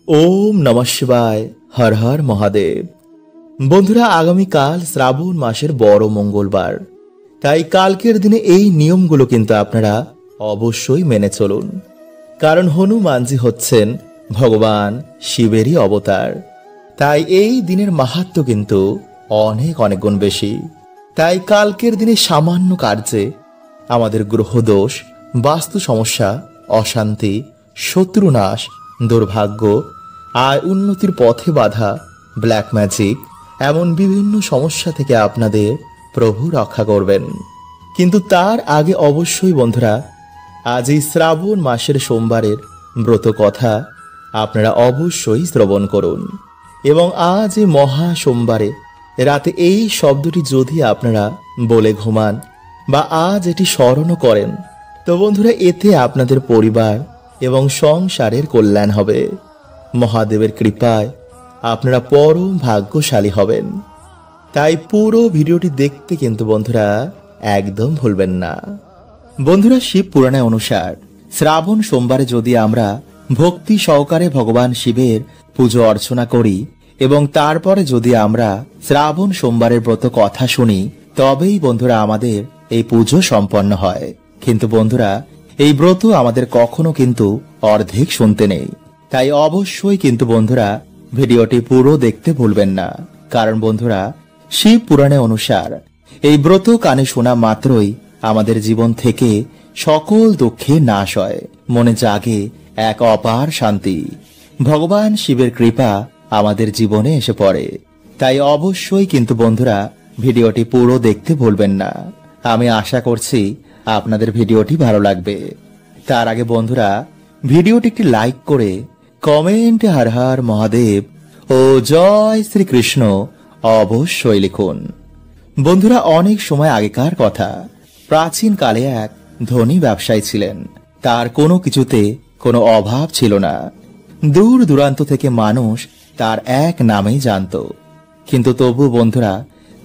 ओम नमः शिवाय। हर हर महादेव। বন্ধুরা, আগামীকাল শ্রাবণ মাসের বড় মঙ্গলবার, তাই কালকের দিনে এই নিয়মগুলো কিন্তু আপনারা অবশ্যই মেনে চলুন। কারণ হনুমানজি হচ্ছেন ভগবান শিবেরই অবতার, তাই এই দিনের মাহাত্ম্য কিন্তু অনেক অনেক গুণ বেশি। তাই কালকের দিনে সামান্য কার্যে আমাদের গ্রহদোষ, বাস্তু সমস্যা, অশান্তি, শত্রুনাশ, দুর্ভাগ্য, আয় উন্নতির পথে বাধা, ব্ল্যাক ম্যাজিক, এমন বিভিন্ন সমস্যা থেকে আপনাদের প্রভু রক্ষা করবেন। কিন্তু তার আগে অবশ্যই বন্ধুরা, আজ এই শ্রাবণ মাসের সোমবারের ব্রত কথা আপনারা অবশ্যই শ্রবণ করুন। এবং আজ এই মহা সোমবারে রাতে এই শব্দটি যদি আপনারা বলে ঘুমান বা আজ এটি স্মরণও করেন, তো বন্ধুরা এতে আপনাদের পরিবার এবং সংসারের কল্যাণ হবে। মহাদেবের কৃপায় আপনারা পরম ভাগ্যশালী হবেন। তাই পুরো ভিডিওটি দেখতে কিন্তু বন্ধুরা একদম ভুলবেন না। বন্ধুরা, শিব পুরাণে অনুসার শ্রাবণ সোমবারে যদি আমরা ভক্তি সহকারে ভগবান শিবের পুজো অর্চনা করি এবং তারপরে যদি আমরা শ্রাবণ সোমবারের ব্রত কথা শুনি, তবেই বন্ধুরা আমাদের এই পুজো সম্পন্ন হয়। কিন্তু বন্ধুরা, এই ব্রত আমাদের কখনো কিন্তু অর্ধেক শুনতে নেই। তাই অবশ্যই কিন্তু বন্ধুরা ভিডিওটি পুরো দেখতে ভুলবেন না। কারণ বন্ধুরা, শিব পুরাণে অনুসার এই ব্রত কানে শোনা মাত্রই আমাদের জীবন থেকে সকল দুঃখে নাশ হয়, মনে জাগে এক অপার শান্তি। ভগবান শিবের কৃপা আমাদের জীবনে এসে পড়ে। তাই অবশ্যই কিন্তু বন্ধুরা ভিডিওটি পুরো দেখতে ভুলবেন না। আমি আশা করছি আপনাদের ভিডিওটি ভালো লাগবে। তার আগে বন্ধুরা ভিডিওটি একটি লাইক করে কমেন্টে হর হর মহাদেব ও জয় শ্রীকৃষ্ণ অবশ্যই লিখুন। বন্ধুরা, অনেক সময় আগেকার কথা, প্রাচীন কালে এক ধনী ব্যবসায়ী ছিলেন। তার কোনো কিছুতে কোনো অভাব ছিল না। দূর দূরান্ত থেকে মানুষ তার এক নামেই জানত। কিন্তু তবু বন্ধুরা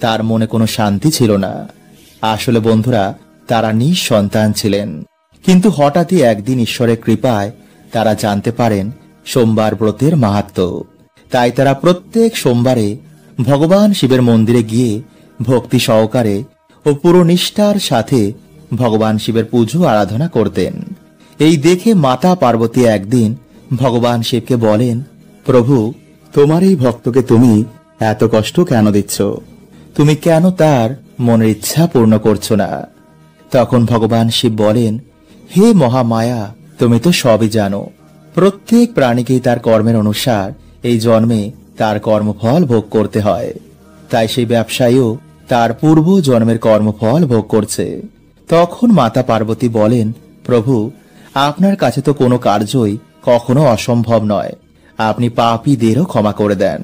তার মনে কোনো শান্তি ছিল না। আসলে বন্ধুরা তারা নিঃসন্তান ছিলেন। কিন্তু হঠাৎই একদিন ঈশ্বরের কৃপায় তারা জানতে পারেন সোমবার ব্রতের মাহাত্ম্য। তাই তারা প্রত্যেক সোমবারে ভগবান শিবের মন্দিরে গিয়ে ভক্তি সহকারে ও পুরো নিষ্ঠার সাথে ভগবান শিবের পুজো আরাধনা করতেন। এই দেখে মাতা পার্বতী একদিন ভগবান শিবকে বলেন, প্রভু, তোমার এই ভক্তকে তুমি এত কষ্ট কেন দিচ্ছ? তুমি কেন তার মনের ইচ্ছা পূর্ণ করছো না? তখন ভগবান শিব বলেন, হে মহামায়া, তুমি তো সবই জানো। প্রত্যেক প্রাণীকেই তার কর্মের অনুসার এই জন্মে তার কর্মফল ভোগ করতে হয়। তাই সেই ব্যবসায়ীও তার পূর্ব জন্মের কর্মফল ভোগ করছে। তখন মাতা পার্বতী বলেন, প্রভু, আপনার কাছে তো কোনো কার্যই কখনো অসম্ভব নয়। আপনি পাপীদেরও ক্ষমা করে দেন।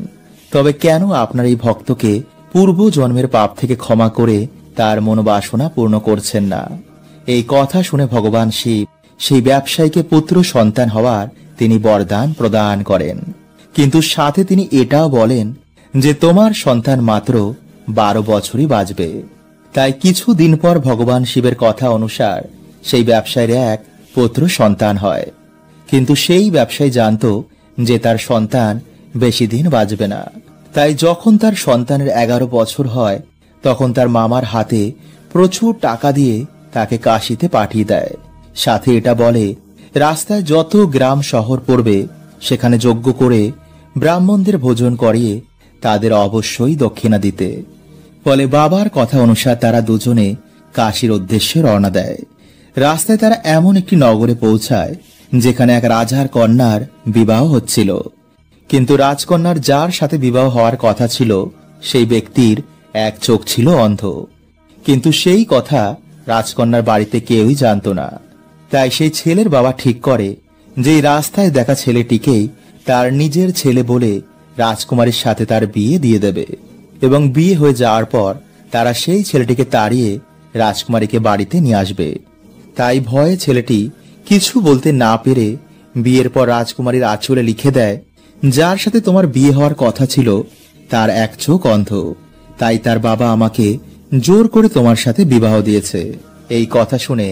তবে কেন আপনার এই ভক্তকে পূর্ব জন্মের পাপ থেকে ক্ষমা করে তার মনোবাসনা পূর্ণ করছেন না? এই কথা শুনে ভগবান শিব সেই ব্যবসায়ীকে পুত্র সন্তান হওয়ার তিনি বরদান প্রদান করেন। কিন্তু সাথে তিনি এটাও বলেন যে তোমার সন্তান মাত্র 12 বছরই বাঁচবে। তাই কিছুদিন পর ভগবান শিবের কথা অনুসার সেই ব্যবসায়ীর এক পুত্র সন্তান হয়। কিন্তু সেই ব্যবসায়ী জানত যে তার সন্তান বেশি দিন বাঁচবে না। তাই যখন তার সন্তানের 11 বছর হয়, তখন তার মামার হাতে প্রচুর টাকা দিয়ে তাকে কাশিতে পাঠিয়ে দেয়। সাথে এটা বলে, রাস্তায় যত গ্রাম শহর পড়বে সেখানে যজ্ঞ করে ব্রাহ্মণদের ভোজন করিয়ে তাদের অবশ্যই দক্ষিণা দিতে। ফলে বাবার কথা অনুসার তারা দুজনে কাশীর উদ্দেশ্যে রওনা দেয়। রাস্তায় তারা এমন একটি নগরে পৌঁছায় যেখানে এক রাজার কন্যার বিবাহ হচ্ছিল। কিন্তু রাজকন্যার যার সাথে বিবাহ হওয়ার কথা ছিল, সেই ব্যক্তির এক চোখ ছিল অন্ধ। কিন্তু সেই কথা রাজকন্যার বাড়িতে কেউই জানত না। তাই সেই ছেলের বাবা ঠিক করে যে রাস্তায় দেখা ছেলেটিকেই তার নিজের ছেলে বলে রাজকুমারীর সাথে তার বিয়ে দিয়ে দেবে। এবং বিয়ে হয়ে যাওয়ার পর তারা সেই ছেলেটিকে তাড়িয়ে রাজকুমারীকে বাড়িতে নিয়ে আসবে। তাই ভয়ে ছেলেটি কিছু বলতে না পেরে বিয়ের পর রাজকুমারীর আঁচলে লিখে দেয়, যার সাথে তোমার বিয়ে হওয়ার কথা ছিল তার এক চোখ অন্ধ। তাই তার বাবা আমাকে জোর করে তোমার সাথে বিবাহ দিয়েছে। এই কথা শুনে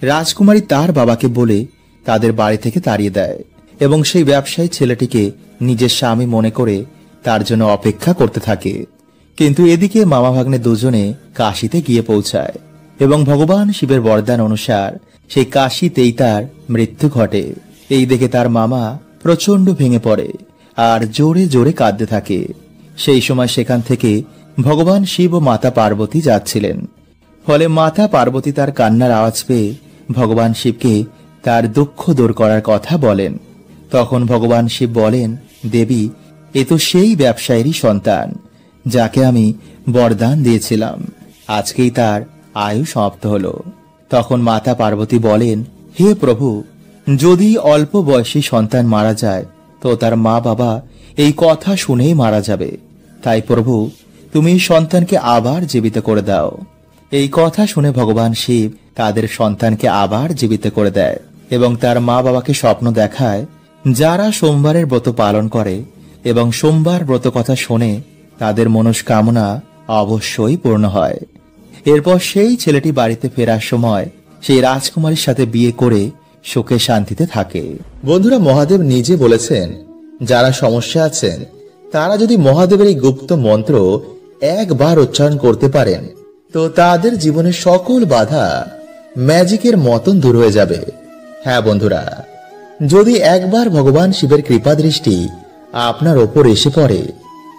রাজকুমারী তার বাবাকে বলে তাদের বাড়ি থেকে তাড়িয়ে দেয় এবং সেই ব্যবসায়ী ছেলেটিকে নিজের স্বামী মনে করে তার জন্য অপেক্ষা করতে থাকে। কিন্তু এদিকে মামা ভাগ্নে দুজনে কাশীতে গিয়ে পৌঁছায় এবং ভগবান শিবের বরদান অনুসার সেই কাশীতেই তার মৃত্যু ঘটে। এই দেখে তার মামা প্রচন্ড ভেঙে পড়ে আর জোরে জোরে কাঁদতে থাকে। সেই সময় সেখান থেকে ভগবান শিব ও মাতা পার্বতী যাচ্ছিলেন। ফলে মাতা পার্বতী তার কান্নার আওয়াজ পেয়ে ভগবান শিবকে তার দুঃখ দূর করার কথা বলেন। তখন ভগবান শিব বলেন, দেবী, এ তো সেই ব্যবসায়ীরই সন্তান যাকে আমি বরদান দিয়েছিলাম। আজকেই তার আয়ু সমাপ্ত হলো। তখন মাতা পার্বতী বলেন, হে প্রভু, যদি অল্প বয়সী সন্তান মারা যায় তো তার মা বাবা এই কথা শুনেই মারা যাবে। তাই প্রভু, তুমি সন্তানকে আবার জীবিত করে দাও। এই কথা শুনে ভগবান শিব তাদের সন্তানকে আবার জীবিত করে দেয় এবং তার মা বাবাকে স্বপ্ন দেখায়। যারা সোমবারের ব্রত পালন করে এবং সোমবার ব্রত কথা শোনে তাদের মনস্কামনা অবশ্যই পূর্ণ হয়। এরপর সেই ছেলেটি বাড়িতে ফেরার সময় সেই রাজকুমারীর সাথে বিয়ে করে সুখে শান্তিতে থাকে। বন্ধুরা, মহাদেব নিজে বলেছেন, যারা সমস্যা আছেন তারা যদি মহাদেবের এই গুপ্ত মন্ত্র একবার উচ্চারণ করতে পারেন তো তাদের জীবনের সকল বাধা ম্যাজিকের মতন দূর হয়ে যাবে। হ্যাঁ বন্ধুরা, যদি একবার ভগবান শিবের কৃপা দৃষ্টি আপনার ওপর এসে পড়ে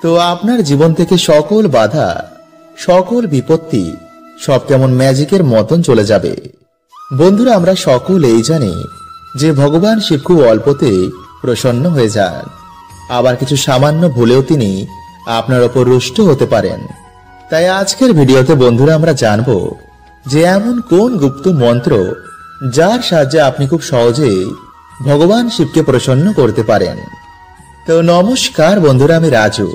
তো আপনার জীবন থেকে সকল বাধা, সকল বিপত্তি সব কেমন ম্যাজিকের মতন চলে যাবে। বন্ধুরা, আমরা সকলেই জানি যে ভগবান শিব খুব অল্পতে প্রসন্ন হয়ে যান, আবার কিছু সামান্য ভুলেও তিনি আপনার ওপর রুষ্ট হতে পারেন। তাই আজকের ভিডিওতে বন্ধুরা আমরা জানব যে এমন কোন গুপ্ত মন্ত্র যার সাহায্যে আপনি খুব সহজেই ভগবান শিবকে প্রসন্ন করতে পারেন। তো নমস্কার বন্ধুরা, আমি রাজু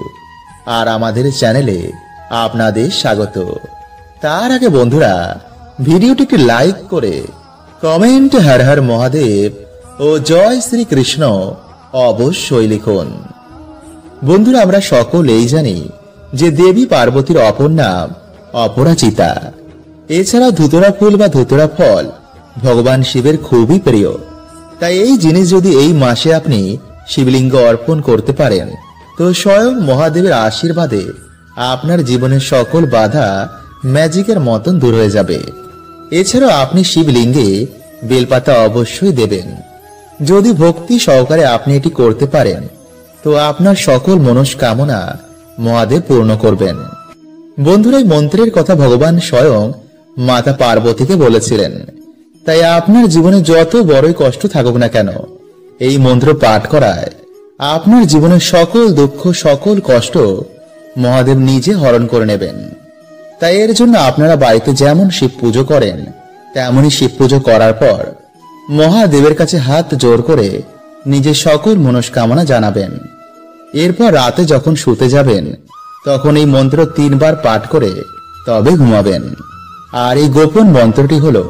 আর আমাদের চ্যানেলে আপনাদের স্বাগত। তার আগে বন্ধুরা, ভিডিওটিকে লাইক করে কমেন্ট হর হর মহাদেব ও জয় শ্রী কৃষ্ণ অবশ্যই লিখুন। বন্ধুরা, আমরা সকলেই জানি যে দেবী পার্বতীর অপর নাম অপরাজিতা। এছাড়াও ধুতরা ফুল বা ধুতরা ফল ভগবান শিবের খুবই প্রিয়। তাই এই জিনিস যদি এই মাসে আপনি শিবলিঙ্গ অর্পণ করতে পারেন তো স্বয়ং মহাদেবের আশীর্বাদে আপনার জীবনের সকল বাধা ম্যাজিকের মতন দূর হয়ে যাবে। এছাড়াও আপনি শিবলিঙ্গে বেলপাতা অবশ্যই দেবেন। যদি ভক্তি সহকারে আপনি এটি করতে পারেন তো আপনার সকল মনস্কামনা মহাদেব পূর্ণ করবেন। বন্ধুরা, এই মন্ত্রের কথা ভগবান স্বয়ং মাতা পার্বতীকে বলেছিলেন। তাই আপনার জীবনে যত বড়ই কষ্ট থাকুক না কেন, এই মন্ত্র পাঠ করায় আপনার জীবনের সকল দুঃখ, সকল কষ্ট মহাদেব নিজে হরণ করে নেবেন। তাই এর জন্য আপনারা বাড়িতে যেমন শিব পুজো করেন তেমনই শিব পুজো করার পর মহাদেবের কাছে হাত জোর করে নিজের সকল মনস্কামনা জানাবেন। এরপর রাতে যখন শুতে যাবেন তখন এই মন্ত্র 3 বার পাঠ করে তবে ঘুমাবেন। আর এই গোপন মন্ত্রটি হলো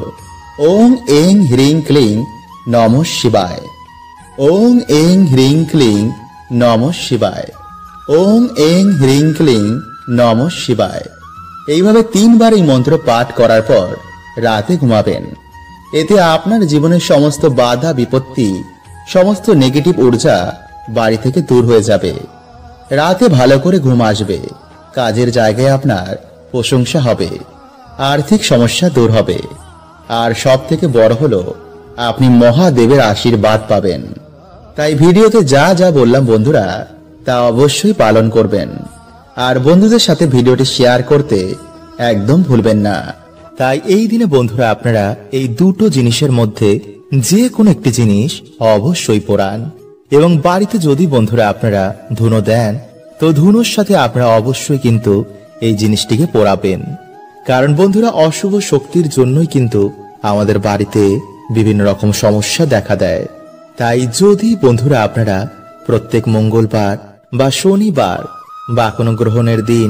ওং এং হ্রিং ক্লিং নমঃ শিবায়। ওং এং হ্রিং ক্লিং নমঃ শিবায়। ওং এং হ্রিং ক্লিং নমঃ শিবায়। এইভাবে 3 বার এই মন্ত্র পাঠ করার পর রাতে ঘুমাবেন। এতে আপনার জীবনের সমস্ত বাধা বিপত্তি, সমস্ত নেগেটিভ ঊর্জা বাড়ি থেকে দূর হয়ে যাবে। রাতে ভালো করে ঘুম আসবে, কাজের জায়গায় আপনার প্রশংসা হবে, আর্থিক সমস্যা দূর হবে, আর সব থেকে বড় হলো আপনি মহাদেবের আশীর্বাদ পাবেন। তাই ভিডিওতে যা যা বললাম বন্ধুরা তা অবশ্যই পালন করবেন। আর বন্ধুদের সাথে ভিডিওটি শেয়ার করতে একদম ভুলবেন না। তাই এই দিনে বন্ধুরা আপনারা এই দুটো জিনিসের মধ্যে যে কোনো একটি জিনিস অবশ্যই পোড়ান। এবং বাড়িতে যদি বন্ধুরা আপনারা ধুনো দেন তো ধুনোর সাথে আপনারা অবশ্যই কিন্তু এই জিনিসটিকে পোড়াবেন। কারণ বন্ধুরা অশুভ শক্তির জন্যই কিন্তু আমাদের বাড়িতে বিভিন্ন রকম সমস্যা দেখা দেয়। তাই যদি বন্ধুরা আপনারা প্রত্যেক মঙ্গলবার বা শনিবার বা কোনো গ্রহণের দিন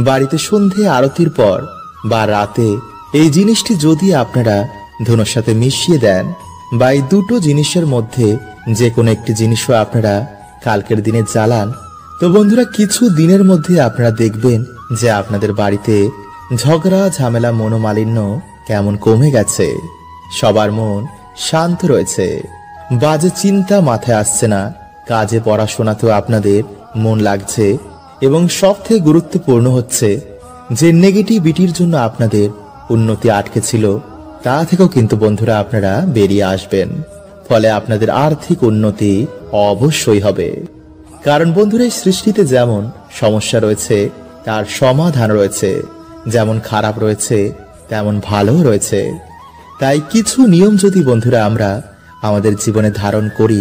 বাড়িতে সন্ধে আরতির পর বা রাতে এই জিনিসটি যদি আপনারা ধুনোর সাথে মিশিয়ে দেন বা এই দুটো জিনিসের মধ্যে যে কোনো একটি জিনিসও আপনারা কালকের দিনে জ্বালান তো বন্ধুরা কিছু দিনের মধ্যে আপনারা দেখবেন যে আপনাদের বাড়িতে ঝগড়া ঝামেলা মনোমালিন্য কেমন কমে গেছে, সবার মন শান্ত রয়েছে, বাজে চিন্তা মাথায় আসছে না, কাজে পড়াশোনাতেও আপনাদের মন লাগছে এবং সবথেকে গুরুত্বপূর্ণ হচ্ছে যে নেগেটিভিটির জন্য আপনাদের উন্নতি আটকে ছিল তা থেকেও কিন্তু বন্ধুরা আপনারা বেরিয়ে আসবেন। ফলে আপনাদের আর্থিক উন্নতি অবশ্যই হবে। কারণ বন্ধুরা এই সৃষ্টিতে যেমন সমস্যা রয়েছে তার সমাধান রয়েছে, যেমন খারাপ রয়েছে তেমন ভালো রয়েছে। তাই কিছু নিয়ম যদি বন্ধুরা আমরা আমাদের জীবনে ধারণ করি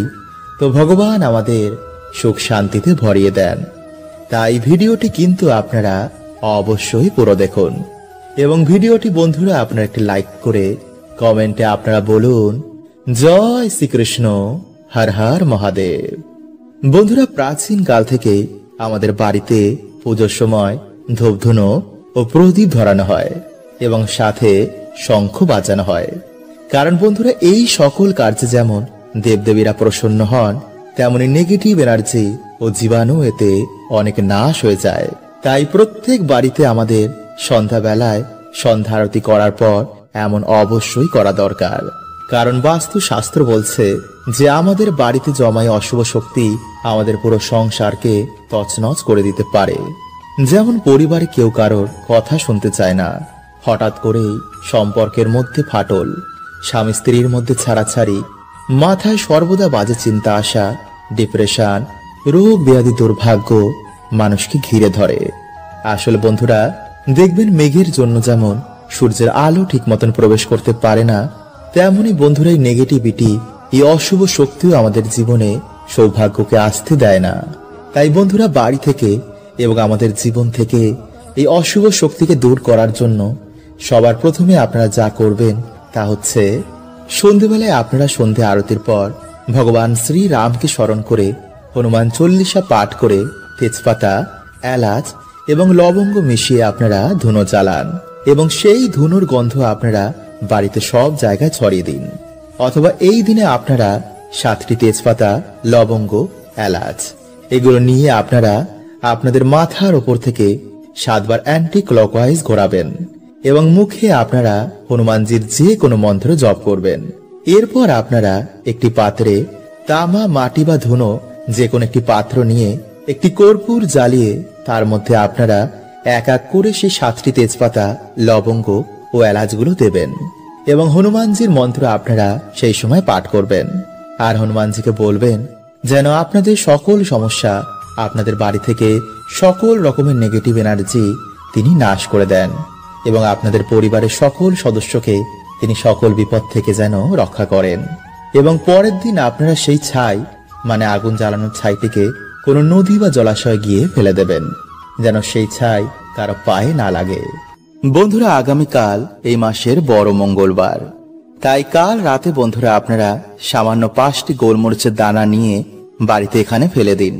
তো ভগবান আমাদের সুখ শান্তিতে ভরিয়ে দেন। তাই ভিডিওটি কিন্তু আপনারা অবশ্যই পুরো দেখুন এবং ভিডিওটি বন্ধুরা আপনারা একটি লাইক করে কমেন্টে আপনারা বলুন জয় শ্রীকৃষ্ণ, হর হর মহাদেব। বন্ধুরা প্রাচীন কাল থেকে আমাদের বাড়িতে পুজোর সময় ধূপধুনো ও প্রদীপ ধরানো হয় এবং সাথে শঙ্খ বাজানো হয়। কারণ বন্ধুরা এই সকল কার্যে যেমন দেবদেবীরা প্রসন্ন হন তেমনি নেগেটিভ এনার্জি ও জীবাণু এতে অনেক নাশ হয়ে যায়। তাই প্রত্যেক বাড়িতে আমাদের সন্ধ্যাবেলায় সন্ধ্যা আরতি করার পর এমন অবশ্যই করা দরকার। কারণ বাস্তু শাস্ত্র বলছে যে আমাদের বাড়িতে জমায় অশুভ শক্তি আমাদের পুরো সংসারকে তছনছ করে দিতে পারে। যেমন পরিবারে কেউ কারোর কথা শুনতে চায় না, হঠাৎ করেই সম্পর্কের মধ্যে ফাটল, স্বামী স্ত্রীর মধ্যে ছাড়াছাড়ি, মাথায় সর্বদা বাজে চিন্তা আসা, ডিপ্রেশন, রোগ ব্যাধি, দুর্ভাগ্য মানুষকে ঘিরে ধরে। আসলে বন্ধুরা দেখবেন মেঘের জন্য যেমন সূর্যের আলো ঠিক মতন প্রবেশ করতে পারে না, তেমনি বন্ধুরা এই নেগেটিভিটি, এই অশুভ শক্তিও আমাদের জীবনে সৌভাগ্যকে আসতে দেয় না। তাই বন্ধুরা বাড়ি থেকে এবং আমাদের জীবন থেকে এই অশুভ শক্তিকে দূর করার জন্য সবার প্রথমে আপনারা যা করবেন তা হচ্ছে সন্ধ্যেবেলায় আপনারা সন্ধ্যে আরতির পর ভগবান শ্রী রামকে স্মরণ করে হনুমান চল্লিশা পাঠ করে তেজপাতা, এলাচ এবং লবঙ্গ মিশিয়ে আপনারা ধুনো জ্বালান এবং সেই ধুনোর গন্ধ আপনারা বাড়িতে সব জায়গায় ছড়িয়ে দিন। অথবা এই দিনে আপনারা 7টি তেজপাতা, লবঙ্গ, এলাচ এগুলো নিয়ে আপনারা আপনাদের মাথার ওপর থেকে 7 বার অ্যান্টি ক্লকওয়াইজ ঘোরাবেন এবং মুখে আপনারা হনুমানজির যে কোনো মন্ত্র জপ করবেন। এরপর আপনারা একটি পাত্রে তামা, মাটি বা ধুনো যে কোনো একটি পাত্র নিয়ে একটি কর্পূর জ্বালিয়ে তার মধ্যে আপনারা এক এক করে সেই 7টি তেজপাতা, লবঙ্গ ও এলাচগুলো দেবেন এবং হনুমানজির মন্ত্র আপনারা সেই সময় পাঠ করবেন। আর হনুমানজিকে বলবেন যেন আপনাদের সকল সমস্যা, আপনাদের বাড়ি থেকে সকল রকমের নেগেটিভ এনার্জি তিনি নাশ করে দেন এবং আপনাদের পরিবারের সকল সদস্যকে তিনি সকল বিপদ থেকে যেন রক্ষা করেন। এবং পরের দিন আপনারা সেই ছাই মানে আগুন জ্বালানোর ছাইটিকে কোনো নদী বা জলাশয়ে গিয়ে ফেলে দেবেন যেন সেই ছাই কারো পায়ে না লাগে। বন্ধুরা আগামীকাল এই মাসের বড় মঙ্গলবার, তাই কাল রাতে বন্ধুরা আপনারা সামান্য 5টি গোলমরিচের দানা নিয়ে বাড়িতে এখানে ফেলে দিন।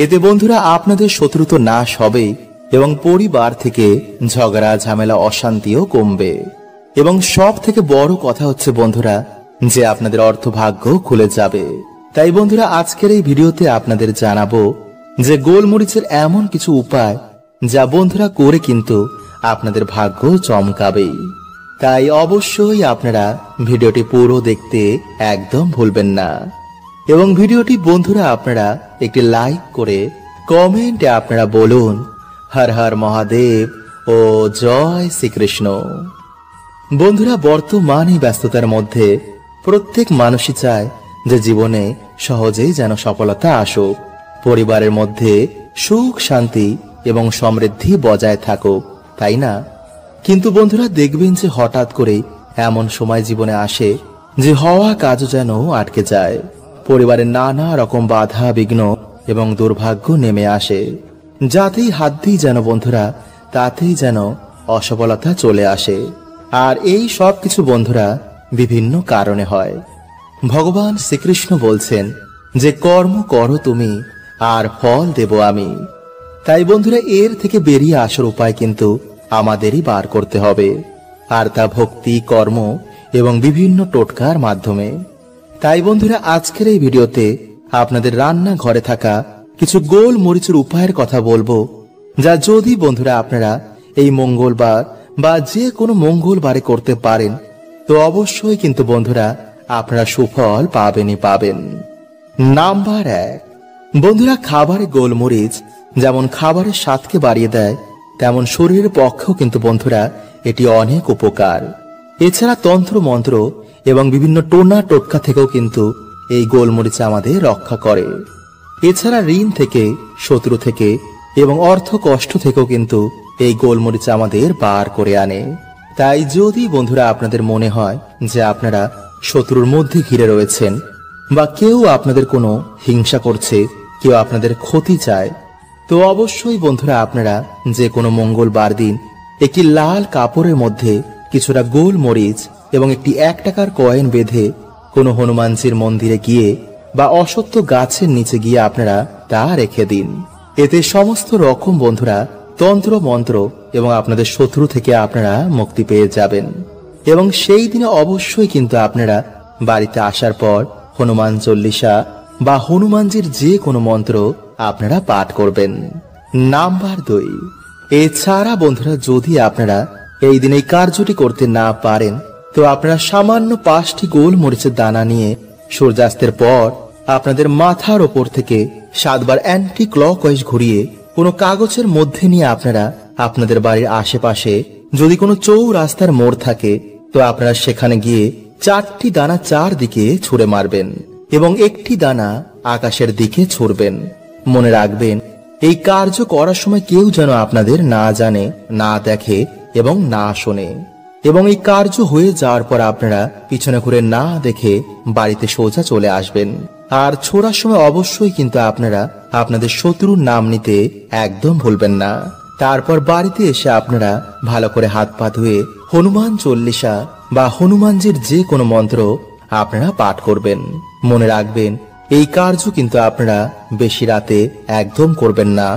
এতে বন্ধুরা আপনাদের শত্রু তো নাশ হবে এবং পরিবার থেকে ঝগড়া, ঝামেলা, অশান্তিও কমবে। এবং সব থেকে বড় কথা হচ্ছে বন্ধুরা যে আপনাদের অর্থভাগ্য খুলে যাবে। তাই বন্ধুরা আজকের এই ভিডিওতে আপনাদের জানাবো যে গোলমরিচের এমন কিছু উপায় যা বন্ধুরা করে কিন্তু আপনাদের ভাগ্য চমকাবেই। তাই অবশ্যই আপনারা ভিডিওটি পুরো দেখতে একদম ভুলবেন না এবং ভিডিওটি বন্ধুরা আপনারা একটি লাইক করে কমেন্টে আপনারা বলুন হর হর মহাদেব ও জয় শ্রীকৃষ্ণ। বন্ধুরা বর্তমানে ব্যস্ততার মধ্যে প্রত্যেক মানুষই চায় যে জীবনে সহজেই যেন সফলতা আসুক, পরিবারের মধ্যে সুখ, শান্তি এবং সমৃদ্ধি বজায় থাকুক, তাই না? কিন্তু বন্ধুরা দেখবেন যে হঠাৎ করে এমন সময় জীবনে আসে যে হওয়া কাজও যেন আটকে যায়, পরিবারের নানা রকম বাধা, বিঘ্ন এবং দুর্ভাগ্য নেমে আসে, যাতেই হাত দিই যেন বন্ধুরা তাতেই যেন অসফলতা চলে আসে। আর এই সব কিছু বন্ধুরা বিভিন্ন কারণে হয়। ভগবান শ্রীকৃষ্ণ বলছেন যে কর্ম করো তুমি আর ফল দেব আমি। তাই বন্ধুরা এর থেকে বেরিয়ে আসার উপায় কিন্তু আমাদেরই বার করতে হবে, আর তা ভক্তি, কর্ম এবং বিভিন্ন টোটকার মাধ্যমে। তাই বন্ধুরা আজকের এই ভিডিওতে আপনাদের রান্না ঘরে থাকা কিছু গোল মরিচের উপায়ের কথা বলবো, যা যদি বন্ধুরা আপনারা এই মঙ্গলবার বা যে কোনো মঙ্গলবারে করতে পারেন তো অবশ্যই কিন্তু বন্ধুরা আপনারা সুফল পাবেনই পাবেন। নাম্বার 1, বন্ধুরা, খাবারে গোলমরিচ যেমন খাবারের স্বাদকে বাড়িয়ে দেয়, তেমন শরীরের পক্ষেও কিন্তু বন্ধুরা এটি অনেক উপকার। এছাড়া তন্ত্র মন্ত্র এবং বিভিন্ন টোনা টোটকা থেকেও কিন্তু এই গোলমরিচ আমাদের রক্ষা করে। এছাড়া ঋণ থেকে, শত্রু থেকে এবং অর্থ কষ্ট থেকেও কিন্তু এই গোলমরিচ আমাদের বার করে আনে। তাই যদি বন্ধুরা আপনাদের মনে হয় যে আপনারা শত্রুর মধ্যে ঘিরে রয়েছেন, বা কেউ আপনাদের কোনো হিংসা করছে, কেউ আপনাদের ক্ষতি চায়, তো অবশ্যই বন্ধুরা আপনারা যে কোনো মঙ্গলবার দিন একটি লাল কাপড়ের মধ্যে কিছুটা গোলমরিচ এবং একটি 1 টাকার কয়েন বেঁধে কোনো হনুমানজির মন্দিরে গিয়ে বা অশ্বত্থ গাছের নিচে গিয়ে আপনারা তা রেখে দিন। এতে সমস্ত রকম বন্ধুরা তন্ত্র মন্ত্র এবং আপনাদের শত্রু থেকে আপনারা মুক্তি পেয়ে যাবেন। এবং সেই দিনে অবশ্যই কিন্তু আপনারা বাড়িতে আসার পর হনুমান চল্লিশা বা হনুমানজির যে কোনো মন্ত্র আপনারা পাঠ করবেন। নাম্বার 2, এছাড়া বন্ধুরা যদি আপনারা এই দিন এই কার্যটি করতে না পারেন, তো আপনারা সামান্য 5টি গোলমরিচের দানা নিয়ে সূর্যাস্তের পর আপনাদের মাথার ওপর থেকে 7 বার অ্যান্টি ক্লকওয়াইজ ঘুরিয়ে কোনো কাগজের মধ্যে নিয়ে আপনারা আপনাদের বাড়ির আশেপাশে যদি কোনো চৌরাস্তার মোড় থাকে, তো আপনারা সেখানে গিয়ে 4টি দানা 4 দিকে ছুঁড়ে মারবেন এবং একটি দানা আকাশের দিকে ছুঁড়বেন। মনে রাখবেন, এই কার্য করার সময় কেউ যেন আপনাদের না জানে, না দেখে এবং না শোনে। এবং এই কার্য হয়ে যাওয়ার পর আপনারা পিছনে ঘুরে না দেখে বাড়িতে সোজা চলে আসবেন। আর ছোড়ার সময় অবশ্যই কিন্তু আপনারা আপনাদের শত্রুর নাম নিতে একদম ভুলবেন না। তারপর বাড়িতে এসে আপনারা ভালো করে হাত পা ধুয়ে হনুমান চল্লিশা বা হনুমানজির যে কোনো মন্ত্র আপনারা পাঠ করবেন। মনে রাখবেন, এই কার্য কিন্তু আপনারা বেশি রাতে একদম করবেন না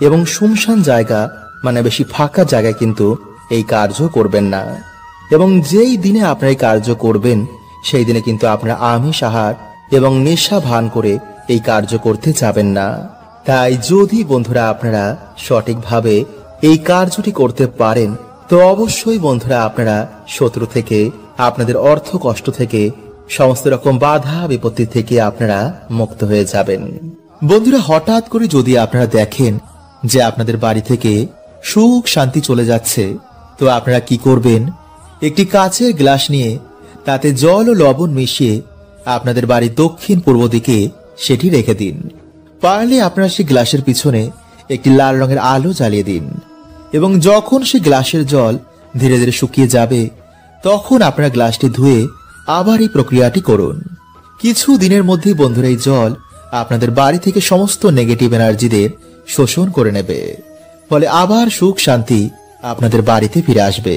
এবং শুনশান জায়গা মানে বেশি ফাঁকা জায়গায় কিন্তু এই কার্য করবেন না। এবং যেই দিনে আপনারা এই কার্য করবেন সেই দিনে কিন্তু আপনারা আমিষ আহার এবং নেশা ভান করে এই কার্য করতে যাবেন না। তাই যদি বন্ধুরা আপনারা সঠিকভাবে এই কার্যটি করতে পারেন, তো অবশ্যই বন্ধুরা আপনারা শত্রু থেকে, আপনাদের অর্থ কষ্ট থেকে, সমস্ত রকম বাধা বিপত্তি থেকে আপনারা মুক্ত হয়ে যাবেন। বন্ধুরা, হঠাৎ করে যদি আপনারা দেখেন যে আপনাদের বাড়ি থেকে সুখ শান্তি চলে যাচ্ছে, তো আপনারা কি করবেন, একটি কাচের গ্লাস নিয়ে তাতে জল ও লবণ মিশিয়ে আপনাদের বাড়ির দক্ষিণ পূর্ব দিকে সেটি রেখে দিন। পারলে আপনারা সেই গ্লাসের পিছনে একটি লাল রঙের আলো জ্বালিয়ে দিন এবং যখন সেই গ্লাসের জল ধীরে ধীরে শুকিয়ে যাবে, তখন আপনারা গ্লাসটি ধুয়ে আবার এই প্রক্রিয়াটি করুন। কিছু দিনের মধ্যেই বন্ধুরা এই জল আপনাদের বাড়ি থেকে সমস্ত নেগেটিভ এনার্জিদের শোষণ করে নেবে, ফলে আবার সুখ শান্তি আপনাদের বাড়িতে ফিরে আসবে।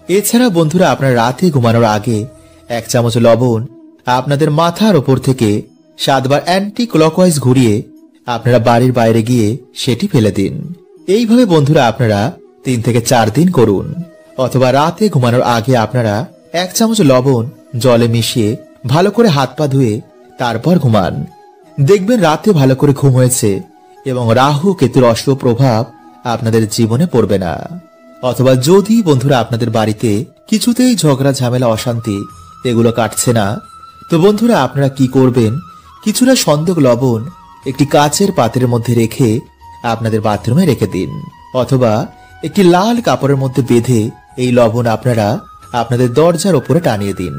এছাড়া বন্ধুরা আপনারা রাতে ঘুমানোর আগে 1 চামচ লবণ আপনাদের মাথার ওপর থেকে 7 বার অ্যান্টি ক্লকওয়াইজ ঘুরিয়ে আপনারা বাড়ির বাইরে গিয়ে সেটি ফেলে দিন। এইভাবে বন্ধুরা আপনারা 3 থেকে 4 দিন করুন। অথবা রাতে ঘুমানোর আগে আপনারা 1 চামচ লবণ জলে মিশিয়ে ভালো করে হাত পা ধুয়ে তারপর ঘুমান। দেখবেন রাতে ভালো করে ঘুম হয়েছে এবং রাহু কেতুর অশুভ প্রভাব আপনাদের জীবনে পড়বে না। অথবা যদি বন্ধুরা আপনাদের বাড়িতে কিছুতেই ঝগড়া ঝামেলা অশান্তি এগুলো কাটছে না, তো বন্ধুরা আপনারা কি করবেন, কিছুটা সন্দক লবণ একটি কাচের পাত্রের মধ্যে রেখে আপনাদের বাথরুমে রেখে দিন। অথবা একটি লাল কাপড়ের মধ্যে বেঁধে এই লবণ আপনারা আপনাদের দরজার ওপরে টানিয়ে দিন।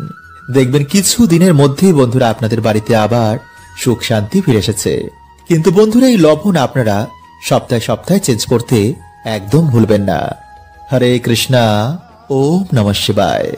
দেখবেন কিছু দিনের মধ্যেই বন্ধুরা আপনাদের বাড়িতে আবার সুখ শান্তি ফিরে এসেছে। কিন্তু বন্ধুরা এই লবণ আপনারা সপ্তাহে সপ্তাহে চেঞ্জ করতে একদম ভুলবেন না। হরে কৃষ্ণা, ওম নমঃ শিবায়।